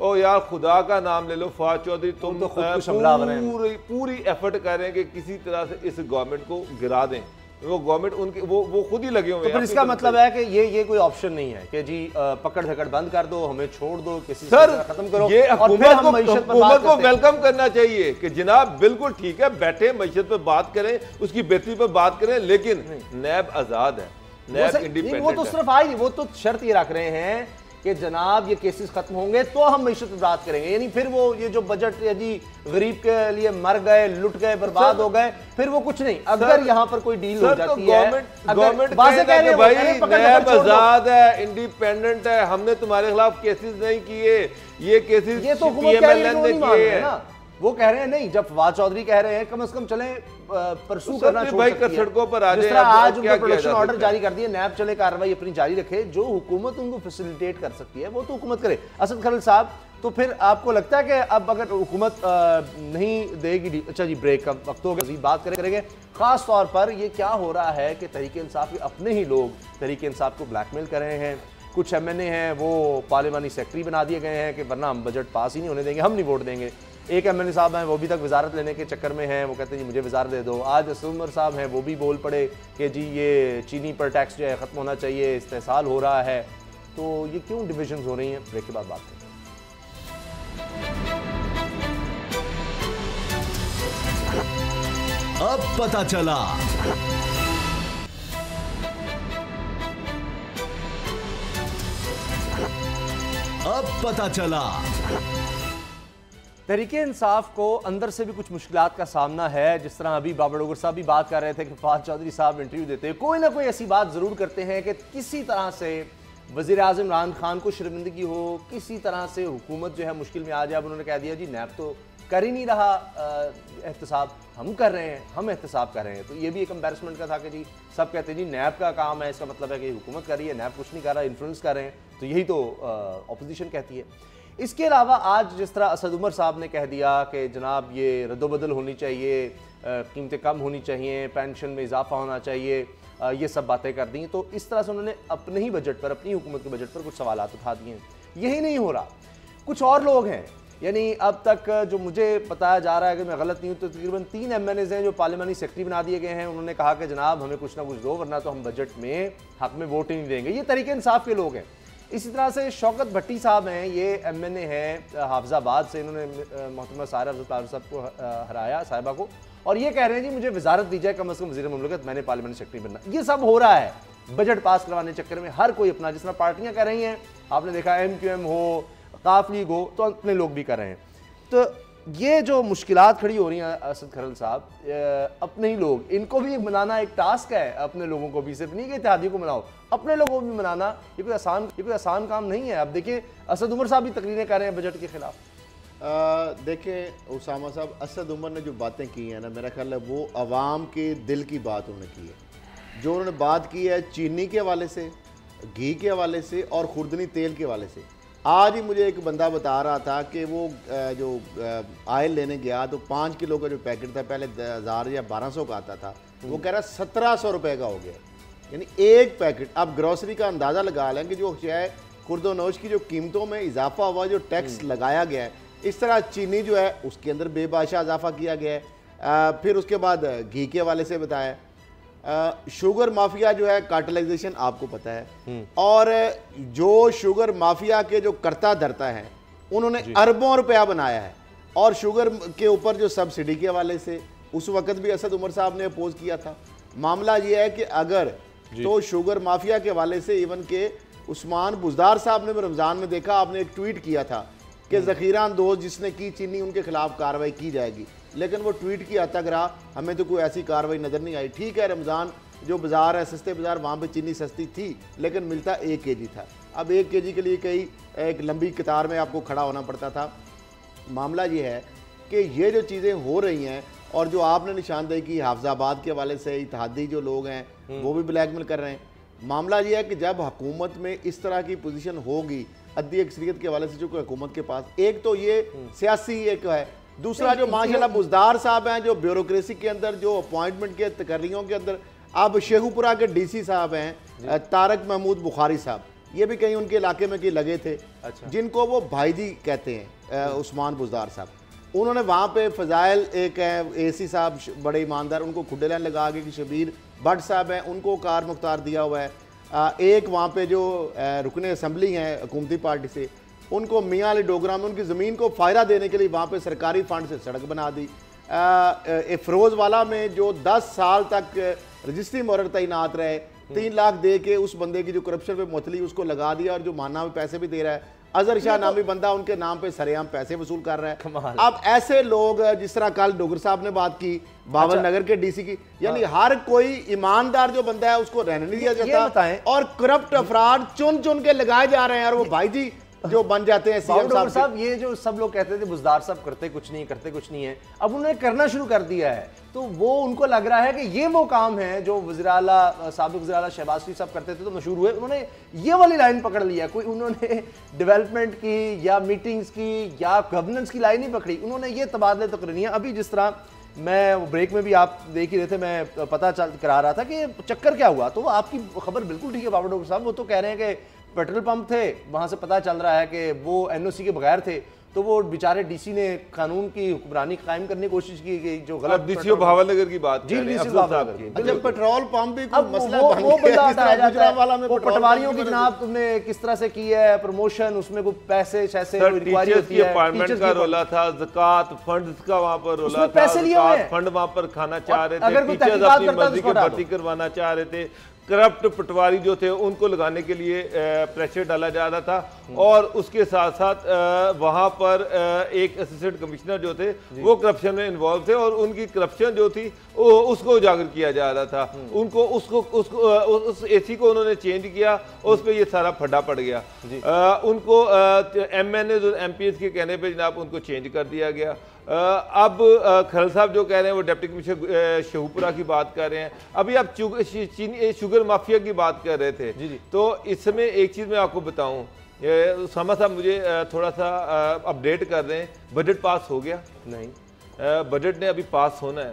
ओ यार खुदा का नाम ले लो फवाद चौधरी, तुम तो पूरी एफर्ट कर रहे हैं कि किसी तरह से इस गवर्नमेंट को गिरा दें। वो गवर्नमेंट उनके वो खुद ही लगे हुए हैं। तो फिर इसका मतलब है कि ये कोई ऑप्शन नहीं है कि जी पकड़ धकड़ बंद कर दो, हमें छोड़ दो, किसी सर खत्म करो। ये हुकूमत को वेलकम करना चाहिए कि जनाब बिल्कुल ठीक है, बैठे मईशत पर बात करें, उसकी बेहतरी पर बात करें, लेकिन नैब आजाद है, नैब इंडिपेंडेंट। वो तो सिर्फ आई, वो तो शर्त ये रख रहे हैं कि जनाब ये केसेस खत्म होंगे तो हम मीशत में बात करेंगे, यानी फिर वो ये जो बजट जी गरीब के लिए मर गए, लुट गए, बर्बाद हो गए, फिर वो कुछ नहीं। अगर यहाँ पर कोई डील हो जाती है, गवर्नमेंट भाई आजाद है, इंडिपेंडेंट है, हमने तुम्हारे खिलाफ केसेस नहीं किए, ये केसेस ये तो PMLN ने किए हैं। वो कह रहे हैं नहीं, जब फवाद चौधरी कह रहे हैं कम से कम चले परसू करना छोड़ सकती है। सड़कों पर आ जिस तरह आज उनको प्रोडक्शन ऑर्डर जारी कर दिए, नैब चले कार्रवाई अपनी जारी रखे, जो हुकूमत उनको फैसिलिटेट कर सकती है वो तो हुकूमत करे। असद खलील साहब, तो फिर आपको लगता है कि अब अगर हुकूमत नहीं देगी, अच्छा जी ब्रेक का वक्त हो गया, बात करेंगे खास तौर पर ये क्या हो रहा है कि तहरीक इंसाफ के अपने ही लोग तहरीक इंसाफ को ब्लैकमेल कर रहे हैं। कुछ MNA हैं वो पार्लिमानी सेक्रेटरी बना दिए गए हैं कि वरना हम बजट पास ही नहीं होने देंगे, हम नहीं वोट देंगे। एक MNA साहब हैं वो अभी तक वजारत लेने के चक्कर में हैं, वो कहते हैं जी मुझे वजारत दे दो। आज असद उमर साहब हैं वो भी बोल पड़े कि जी ये चीनी पर टैक्स जो है ख़त्म होना चाहिए, इस्तेहसाल हो रहा है। तो ये क्यों डिविजन्स हो रही हैं, ब्रेक के बाद बात करें। अब पता चला। अब पता चला। तहरीक इंसाफ को अंदर से भी कुछ मुश्किलात का सामना है। जिस तरह अभी बाबर डोगर साहब भी बात कर रहे थे कि फवाद चौधरी साहब इंटरव्यू देते हैं, कोई ना कोई ऐसी बात ज़रूर करते हैं कि किसी तरह से वज़ीर आज़म इमरान खान को शर्मिंदगी हो, किसी तरह से हुकूमत जो है मुश्किल में आ जाए। अब उन्होंने कह दिया जी नैब तो कर ही नहीं रहा एहतसाब, हम कर रहे हैं, हम एहतसाब कर रहे हैं। तो ये भी एक एम्बैरसमेंट का था कि जी सब कहते हैं जी नैब का काम है, इसका मतलब है कि हुकूमत कर रही है, नैब कुछ नहीं कर रहा, इन्फ्लुएंस कर रहे हैं। तो यही तो अपोजिशन कहती है। इसके अलावा आज जिस तरह असद उमर साहब ने कह दिया कि जनाब ये रद्दोबदल होनी चाहिए, कीमतें कम होनी चाहिए, पेंशन में इजाफा होना चाहिए, ये सब बातें कर दी, तो इस तरह से उन्होंने अपने ही बजट पर, अपनी हुकूमत के बजट पर कुछ सवालात उठा दिए हैं। यही नहीं हो रहा, कुछ और लोग हैं, यानी अब तक जो मुझे बताया जा रहा है कि मैं गलत नहीं हूँ तो तकरीबन 3 MNAs हैं जो पार्लिमानी सेक्रेटरी बना दिए गए हैं। उन्होंने कहा कि जनाब हमें कुछ ना कुछ दो वरना तो हम बजट में हक में वोट ही नहीं देंगे। ये तहरीक इंसाफ के लोग हैं। इसी तरह से शौकत भट्टी साहब हैं, ये MNA हैं हाफिजाबाद से, इन्होंने मोहतरमा सारा साहब को हराया, साहिबा को, और ये कह रहे हैं जी मुझे वजारत दी जाए, कम से कम वज़ीर मुमलिकत, मैंने पार्लियामेंट सेक्रेटरी बनना। ये सब हो रहा है बजट पास करवाने चक्कर में, हर कोई अपना, जिस तरह पार्टियाँ कर रही हैं, आपने देखा MQM हो, काफ लीग हो, तो अपने लोग भी कर रहे हैं। तो ये जो मुश्किलात खड़ी हो रही हैं असद खलील साहब, अपने ही लोग, इनको भी मनाना एक टास्क है, अपने लोगों को भी, सिर्फ नहीं कि इत्तेहादी को मनाओ, अपने लोगों को भी मनाना ये कोई आसान काम नहीं है। अब देखिए असद उमर साहब भी तकरीरें कर रहे हैं बजट के खिलाफ। देखें उसामा साहब, असद उमर ने जो बातें की हैं ना, मेरा ख्याल है वो अवाम के दिल की बात उन्होंने की है। जो उन्होंने बात की है चीनी के हवाले से, घी के हवाले से और खुर्दनी तेल के हवाले से। आज ही मुझे एक बंदा बता रहा था कि वो जो आयल लेने गया तो 5 किलो का जो पैकेट था पहले 1000 या 1200 का आता था, वो कह रहा 1700 रुपये का हो गया, यानी एक पैकेट। अब ग्रॉसरी का अंदाज़ा लगा लें कि जो है खुर्दोनोश की जो कीमतों में इजाफा हुआ, जो टैक्स लगाया गया है, इस तरह चीनी जो है उसके अंदर बेबाशा इजाफा किया गया है। फिर उसके बाद घी के हवाले से बताया, शुगर माफिया जो है कार्टेलाइजेशन आपको पता है, और जो शुगर माफिया के जो करता धरता है उन्होंने अरबों रुपया बनाया है। और शुगर के ऊपर जो सब्सिडी के हवाले से उस वक्त भी असद उमर साहब ने अपोज किया था। मामला ये है कि अगर तो शुगर माफिया के हवाले से इवन के उस्मान बुजदार साहब ने रमज़ान में देखा, आपने एक ट्वीट किया था कि ज़ख़ीरा अंदोज़ जिसने की चीनी उनके खिलाफ कार्रवाई की जाएगी, लेकिन वो ट्वीट की हद तक रहा, हमें तो कोई ऐसी कार्रवाई नज़र नहीं आई। ठीक है, रमज़ान जो बाज़ार है, सस्ते बाज़ार, वहाँ पे चीनी सस्ती थी, लेकिन मिलता 1 kg था। अब 1 kg के लिए कई एक लंबी कतार में आपको खड़ा होना पड़ता था। मामला ये है कि ये जो चीज़ें हो रही हैं, और जो आपने निशानदेही की हाफिजाबाद के हवाले से, इत्तेहादी जो लोग हैं वो भी ब्लैकमेल कर रहे हैं। मामला ये है कि जब हुकूमत में इस तरह की पोजीशन होगी अद्दी अक्सरियत के हवाले से, जो हुकूमत के पास एक तो ये सियासी एक है, दूसरा जो माशाल्लाह बुजदार साहब हैं, जो ब्यूरोक्रेसी के अंदर, जो अपॉइंटमेंट के तकर्रियों के अंदर, अब शेखुपुरा के DC साहब हैं तारक महमूद बुखारी साहब, ये भी कहीं उनके इलाके में कहीं लगे थे। अच्छा। जिनको वो भाईजी कहते हैं, उस्मान बुजदार साहब, उन्होंने वहाँ पे फ़ज़ाइल एक है AC साहब बड़े ईमानदार, उनको खुडे लाइन लगा के कि शबीर भट्ट साहब हैं, उनको कार मुख्तार दिया हुआ है। एक वहाँ पे जो रुकने असम्बली हैं हुकूमती पार्टी से, उनको मियाँ अली डोगरा में उनकी ज़मीन को फ़ायदा देने के लिए वहाँ पे सरकारी फ़ंड से सड़क बना दी। फ़िरोज़वाला में जो 10 साल तक रजिस्ट्री मुहर्रर तैनात रहे, 3 लाख दे के उस बंदे की जो करप्शन पे मुतली उसको लगा दिया, और जो माना में पैसे भी दे रहा है, अजहर शाह नामी बंदा उनके नाम पे सरेआम पैसे वसूल कर रहा है। अब ऐसे लोग, जिस तरह कल डोगर साहब ने बात की बाबर नगर के डीसी की, यानी हर कोई ईमानदार जो बंदा है उसको रहने नहीं दिया जाता, और करप्ट अफराद चुन चुन के लगाए जा रहे हैं, और वो भाई जी जो बन जाते हैं सीएम साहब। ये जो सब लोग कहते थे बुजदार साहब करते कुछ नहीं है, अब उन्होंने करना शुरू कर दिया है, तो वो उनको लग रहा है कि ये वो काम है जो साबिक वज़ीर आला शहबाज शरीफ साहब करते थे तो मशहूर हुए, उन्होंने ये वाली लाइन पकड़ लिया। कोई उन्होंने डेवलपमेंट की या मीटिंग्स की या गवर्नेंस की लाइन नहीं पकड़ी, उन्होंने ये तबादले तकरीर। अभी जिस तरह मैं ब्रेक में भी आप देख ही रहे थे, मैं पता करा रहा था कि चक्कर क्या हुआ, तो आपकी खबर बिल्कुल ठीक है बाबर डॉक्टर साहब। वो तो कह रहे हैं कि पेट्रोल पंप थे, वहां से पता चल रहा है कि वो एनओसी के बगैर थे, तो वो बेचारे डीसी ने कानून की हुक्मरानी कायम करने की कोशिश की गई। जो गलत डीसी भावलनगर की बात जी, डीसी भावलनगर की, अच्छा पेट्रोल पंप भी कोई मसला वो बंदा हटाया जाता है। वो पटवारियों की जनाब तुमने किस तरह से की है प्रमोशन, उसमें कोई पैसे शैसे इंक्वायरी होती है, अपार्टमेंट का रोला था, ज़कात फंड्स का वहां पर रोला था, पैसे लिए हुए फंड वहां पर खाना चाह रहे थे, टीचर्स अपनी मर्जी की भर्ती करवाना चाह रहे थे, करप्ट पटवारी जो थे उनको लगाने के लिए प्रेशर डाला जा रहा था, और उसके साथ साथ वहां पर एक असिस्टेंट कमिश्नर जो थे वो करप्शन में इन्वॉल्व थे, और उनकी करप्शन जो थी उसको उजागर किया जा रहा था। उनको उस एसी को उन्होंने चेंज किया, और उस पर ये सारा फड्डा पड़ गया। उनको एमएनए और एमपीएस के कहने पर जनाब उनको चेंज कर दिया गया। अब खरल साहब जो कह रहे हैं वो डिप्टी कमिश्नर शहूपुरा की बात कर रहे हैं। अभी आप शुगर माफिया की बात कर रहे थे, तो इसमें एक चीज़ मैं आपको बताऊं, उसामा साहब मुझे थोड़ा सा अपडेट कर दें, बजट पास हो गया? नहीं, बजट ने अभी पास होना है,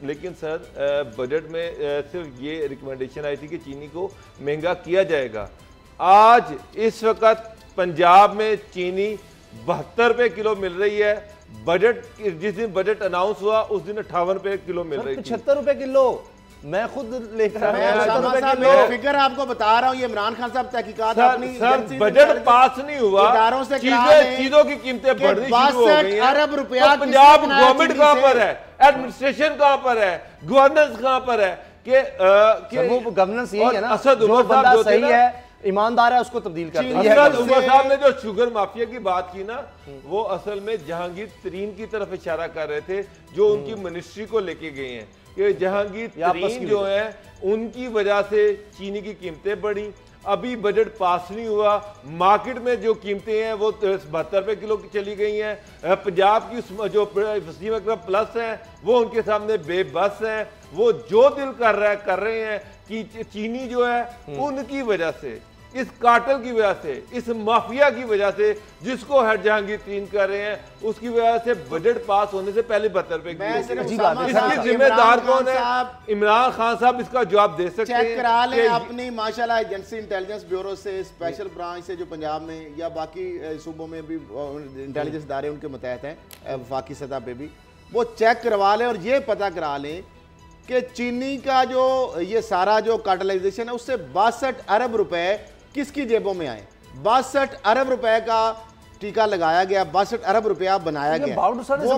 लेकिन सर बजट में सिर्फ ये रिकमेंडेशन आई थी कि चीनी को महंगा किया जाएगा। आज इस वक्त पंजाब में चीनी 72 रुपये किलो मिल रही है, बजट जिस दिन बजट अनाउंस हुआ उस दिन 58 रुपये किलो मिल रही थी। 75 रुपये किलो मैं खुद लेकर फिगर आपको बता रहा हूँ, ये इमरान खान साहब तहकीकात अपनी बजट पास नहीं हुआ, इदारों से चीजों की कीमतें बढ़नी शुरू हो गई हैं। अरब रुपया पंजाब गवर्नमेंट कहाँ पर है, एडमिनिस्ट्रेशन कहाँ पर है, गवर्नेंस कहाँ पर है? कि गवर्नेंस यही है ना, असद उमर साहब जो सही है ईमानदार है उसको तब्दील कर दिया। उमर साहब ने जो शुगर माफिया की बात की ना, वो असल में जहांगीर तरीन की तरफ इशारा कर रहे थे, जो उनकी मिनिस्ट्री को लेके गए हैं कि जहांगीर तरीन जो है उनकी वजह से चीनी की कीमतें बढ़ी। अभी बजट पास नहीं हुआ, मार्केट में जो कीमतें हैं वो 72 रुपये किलो की चली गई हैं। पंजाब की जो वसीम अकरम प्लस हैं वो उनके सामने बेबस हैं, वो जो दिल कर रहे हैं कि चीनी जो है उनकी वजह से, इस कार्टेल की वजह से, इस माफिया की वजह से, जिसको हेड जहांगीर तरीन कर रहे हैं, उसकी वजह से बजट पास होने से पहले 72 रुपये इसकी जिम्मेदार कौन है? इमरान खान साहब इसका जवाब दे सकते हैं। चेक करा लें अपनी माशाल्लाह एजेंसी इंटेलिजेंस ब्यूरो से, स्पेशल ब्रांच से जो पंजाब में या बाकी सूबों में भी इंटेलिजेंस इदारे उनके मुतहत हैं वफाकी सतह पे भी, वो चेक करवा लें और ये पता करा लें कि चीनी का जो ये सारा जो कार्टलाइजेशन है उससे 62 अरब रुपए किसकी जेबों में आए। 62 अरब रुपए का टीका लगाया गया, 62 अरब रुपया बनाया गया। वो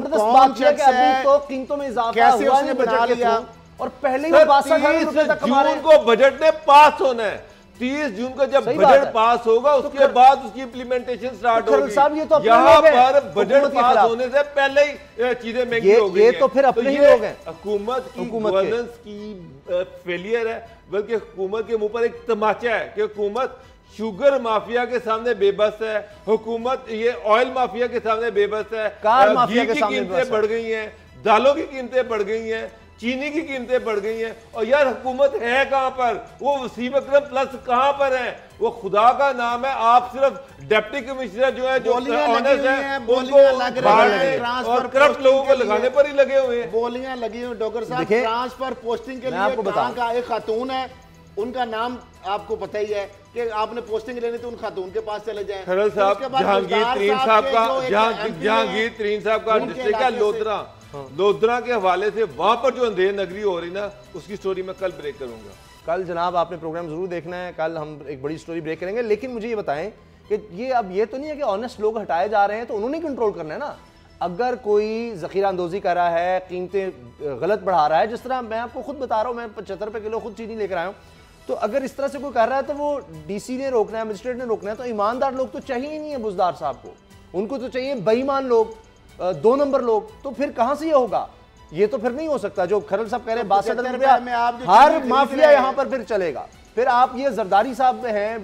कौन शख्स है, तो कीमतों में इजाफा कैसे उसने बना लिया, और पहले ही 62 अरब रुपए तक कमा रहे हैं। जून को बजट ने पास होना है, 30 जून को जब बजट पास होगा उसके बाद उसकी इम्प्लीमेंटेशन स्टार्ट होगी। यहाँ पर बजट पास होने से पहले ही चीजें महंगी हो गई। ये तो फिर अपने ही लोग हैं। हुकूमत की गवर्नेंस की फेलियर है, बल्कि हुकूमत के मुंह पर एक तमाचा है कि हुकूमत शुगर माफिया के सामने बेबस है, हुकूमत ये ऑयल माफिया के सामने बेबस है, घी की कीमतें बढ़ गई हैं, दालों की कीमतें बढ़ गई हैं, चीनी की कीमतें बढ़ गई हैं। और यार हुकूमत है कहां पर? वो वसीम अकरम प्लस कहां पर है? वो खुदा का नाम है, आप सिर्फ डिप्टी कमिश्नर जो है, जो ऑनर्स है, उनको और करप्ट लोगों को लगाने पर ही लगे हुए हैं। बोलियां लगी हुई। डॉक्टर साहब ट्रांसफर पोस्टिंग के लिए कहां का एक खातून है, उनका नाम आपको पता ही है कि आपने पोस्टिंग लेनी तो उन खातून के पास चले जाएं। खरल साहब, जहांगीर तरीन साहब का डिस्ट्रिक्ट है लोधरा के हवाले से वहां पर जो अंधेर नगरी हो रही ना, उसकी स्टोरी मैं कल ब्रेक करूंगा। कल जनाब आपने प्रोग्राम जरूर देखना है, कल हम एक बड़ी स्टोरी ब्रेक करेंगे। लेकिन मुझे ये बताएं कि ये अब ये तो नहीं है कि ऑनेस्ट लोग हटाए जा रहे हैं तो उन्होंने कंट्रोल करना है ना। अगर कोई जखीरा अंदोजी कर रहा है, कीमतें गलत बढ़ा रहा है, जिस तरह मैं आपको खुद बता रहा हूँ, मैं 75 रुपये किलो खुद चीनी लेकर आया हूँ, तो अगर इस तरह से कोई कर रहा है तो वो डीसी ने रोकना है, मजिस्ट्रेट ने रोकना है। तो ईमानदार लोग तो चाहिए ही नहीं है बुजदार साहब को, उनको तो चाहिए बेईमान लोग, 2 नंबर लोग। तो फिर कहां से ये होगा? ये तो फिर नहीं हो सकता जो खरल साहब कह रहे हैं 62 रुपया हर माफिया यहां पर फिर चलेगा। फिर आप ये जरदारी साहब हैं,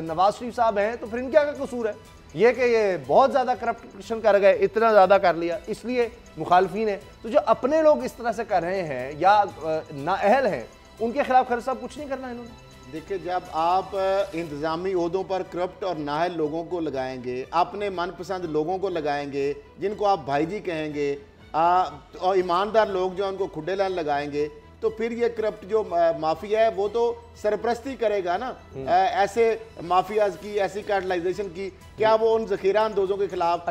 नवाज शरीफ साहब हैं, तो फिर इनका क्या कसूर है? ये कि ये बहुत ज्यादा करप्शन कर गए, इतना ज्यादा कर लिया इसलिए मुखालफीन है। तो जो अपने लोग इस तरह से कर रहे हैं या नाअहल हैं, उनके खिलाफ खरल साहब कुछ नहीं करना इन्होंने। देखिए, जब आप इंतजामी ओहदों पर करप्ट और नाअहल लोगों को लगाएंगे, अपने मनपसंद लोगों को लगाएंगे जिनको आप भाईजी कहेंगे, और ईमानदार लोग जो उनको खुडे लाइन लगाएंगे, तो फिर ये करप्ट जो माफिया है वो तो सरपरस्ती करेगा ना ऐसे माफियाज की, ऐसी कैटलाइजेशन की। क्या वो उन जखीरा अंदोजों के खिलाफ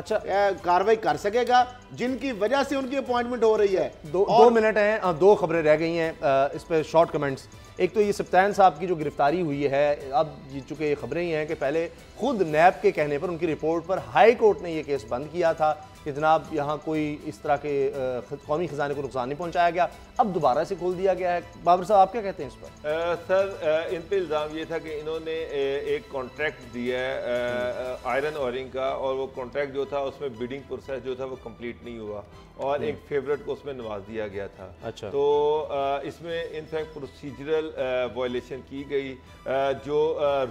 कार्रवाई कर सकेगा जिनकी वजह से उनकी अपॉइंटमेंट हो रही है? 2 मिनट हैं, 2 खबरें रह गई हैं इस पर शॉर्ट कमेंट्स। एक तो ये सप्तान साहब की जो गिरफ्तारी हुई है, अब चूंकि ये खबरें ही हैं कि पहले खुद नैब के कहने पर, उनकी रिपोर्ट पर हाई कोर्ट ने ये केस बंद किया था कि जनाब यहाँ कोई इस तरह के कौमी खजाने को नुकसान नहीं पहुँचाया गया, अब दोबारा से खोल दिया गया है। बाबर साहब आप क्या कहते हैं इस पर? सर, इन पर इल्ज़ाम ये था कि इन्होंने एक कॉन्ट्रैक्ट दिया है आयरन ओरिंग का, और वो कॉन्ट्रैक्ट जो था उसमें बिडिंग प्रोसेस जो था वो कंप्लीट नहीं हुआ और एक फेवरेट को उसमें नवाज दिया गया था। अच्छा। तो इसमें इनफैक्ट प्रोसीजरल वायलेशन की गई, जो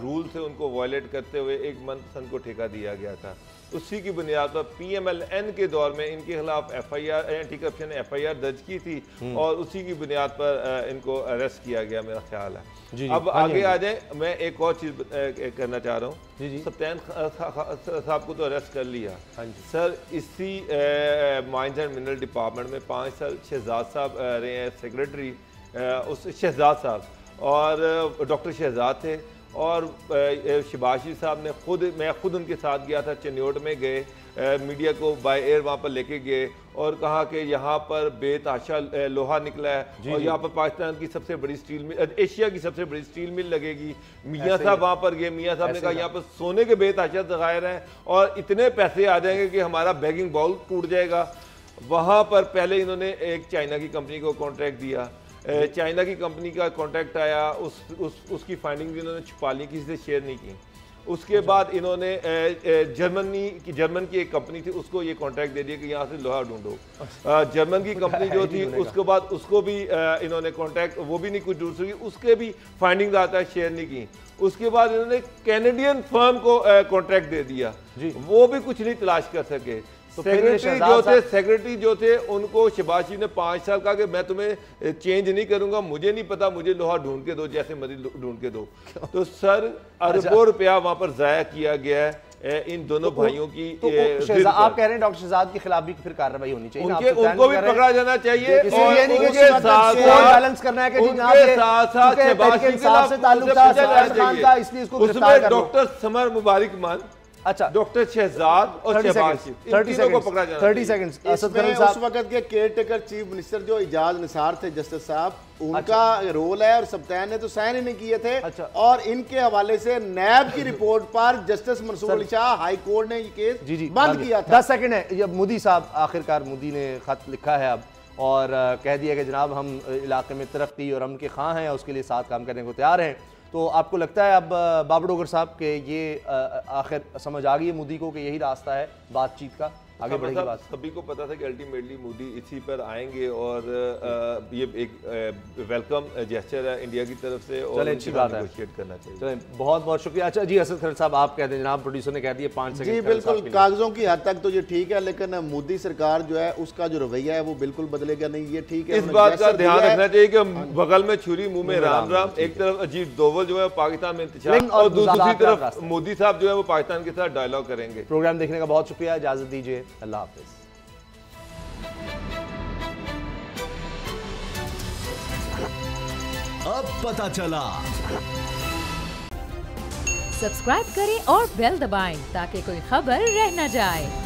रूल थे उनको वायलेट करते हुए एक मनपसंद को ठेका दिया गया था। उसी की बुनियाद पर PMLN के दौर में इनके खिलाफ FIR, एंटी करप्शन FIR दर्ज की थी और उसी की बुनियाद पर इनको अरेस्ट किया गया, मेरा ख्याल है। अब आगे आ जाए, मैं एक और चीज़ करना चाह रहा हूँ। सप्तान साहब को तो अरेस्ट कर लिया सर, इसी माइंस एंड मिनरल डिपार्टमेंट में 5 साल शहजाद साहब रहे हैं सेक्रेटरी, उस शहजाद साहब और डॉक्टर शहजाद थे, और शबाशी साहब ने मैं खुद उनके साथ गया था, चन्योट में गए, मीडिया को बाय एयर वहाँ पर लेके गए और कहा कि यहाँ पर बेतहाशा लोहा निकला है और यहाँ पर पाकिस्तान की सबसे बड़ी स्टील मिल, एशिया की सबसे बड़ी स्टील मिल लगेगी। मियाँ साहब वहाँ पर गए, मियाँ साहब ने कहा यहाँ पर सोने के बेतहाशा ज़खायर हैं और इतने पैसे आ जाएंगे कि हमारा बैगिंग बाउल टूट जाएगा। वहाँ पर पहले इन्होंने एक चाइना की कंपनी को कॉन्ट्रैक्ट दिया, चाइना की कंपनी का कॉन्ट्रैक्ट आया, उसकी फाइंडिंग भी इन्होंने छुपा ली, किसी से शेयर नहीं की। उसके बाद इन्होंने जर्मन की एक कंपनी थी उसको ये कॉन्ट्रैक्ट दे दिया कि यहाँ से लोहा ढूंढो। जर्मन की कंपनी जो थी उसके बाद उसको भी इन्होंने कॉन्ट्रैक्ट, वो भी नहीं कुछ दूसरी, उसके भी फाइंडिंग आता है शेयर नहीं की। उसके बाद इन्होंने कैनेडियन फर्म को कॉन्ट्रैक्ट दे दिया, वो भी कुछ नहीं तलाश कर सके। सेक्रेटरी जो थे उनको शबाशी ने 5 साल कहा कि मैं तुम्हें चेंज नहीं करूंगा, मुझे नहीं पता, मुझे लोहा ढूंढ के दो, जैसे मर्जी ढूंढ के दो। तो सर अरबों रुपया वहां पर जाया किया गया है इन दोनों भाइयों की। आप कह रहे हैं डॉक्टर शहजाद के खिलाफ भी फिर कार्रवाई होनी चाहिए, उनको भी पकड़ा जाना चाहिए, उसमें डॉक्टर समर मुबारक मान, अच्छा, डॉक्टर शहजाद और शहबाज को पकड़ा जाना। 30 सेकंड्स। उस वक्त के केयरटेकर चीफ मिनिस्टर जो इजाज निसार थे जस्टिस साहब, उनका रोल है और सप्तान ने तो साइन ही नहीं किए थे। अच्छा। और इनके हवाले से नैब की रिपोर्ट पर justice Mansoor Ali Shah high court ने ये केस बंद किया था। 10 सेकंड है। जब मोदी साहब, आखिरकार मोदी ने खत लिखा है अब और कह दिया कि जनाब हम इलाके में तरक्की और अमन के खां हैं, उसके लिए साथ काम करने को तैयार हैं। तो आपको लगता है अब बाबर डोगर साहब के ये आखिर समझ आ गई है मोदी को कि यही रास्ता है बातचीत का, आगे बढ़ेगी बात? सभी को पता था कि अल्टीमेटली मोदी इसी पर आएंगे और ये एक वेलकम जेस्चर है इंडिया की तरफ से और अच्छी बात है, नेगोशिएट करना चाहिए। चलें, बहुत बहुत शुक्रिया। अच्छा जी, असद खरल साहब आप कहते हैं, जनाब प्रोड्यूसर ने कह दिया 5 सेकंड। जी बिल्कुल, कागजों की हद तक तो ये ठीक है, लेकिन मोदी सरकार जो है उसका जो रवैया है वो बिल्कुल बदलेगा नहीं, ये ठीक है। इस बात का ध्यान रखना चाहिए कि बगल में छुरी मुंह में राम राम, एक तरफ अजीत दोवल जो है पाकिस्तान में इंतजार और दूसरी तरफ मोदी साहब जो है वो पाकिस्तान के साथ डायलॉग करेंगे। प्रोग्राम देखने का बहुत शुक्रिया, इजाजत दीजिए, अल्लाह हाफिज। अब पता चला। सब्सक्राइब करें और बेल दबाएं ताकि कोई खबर रह न जाए।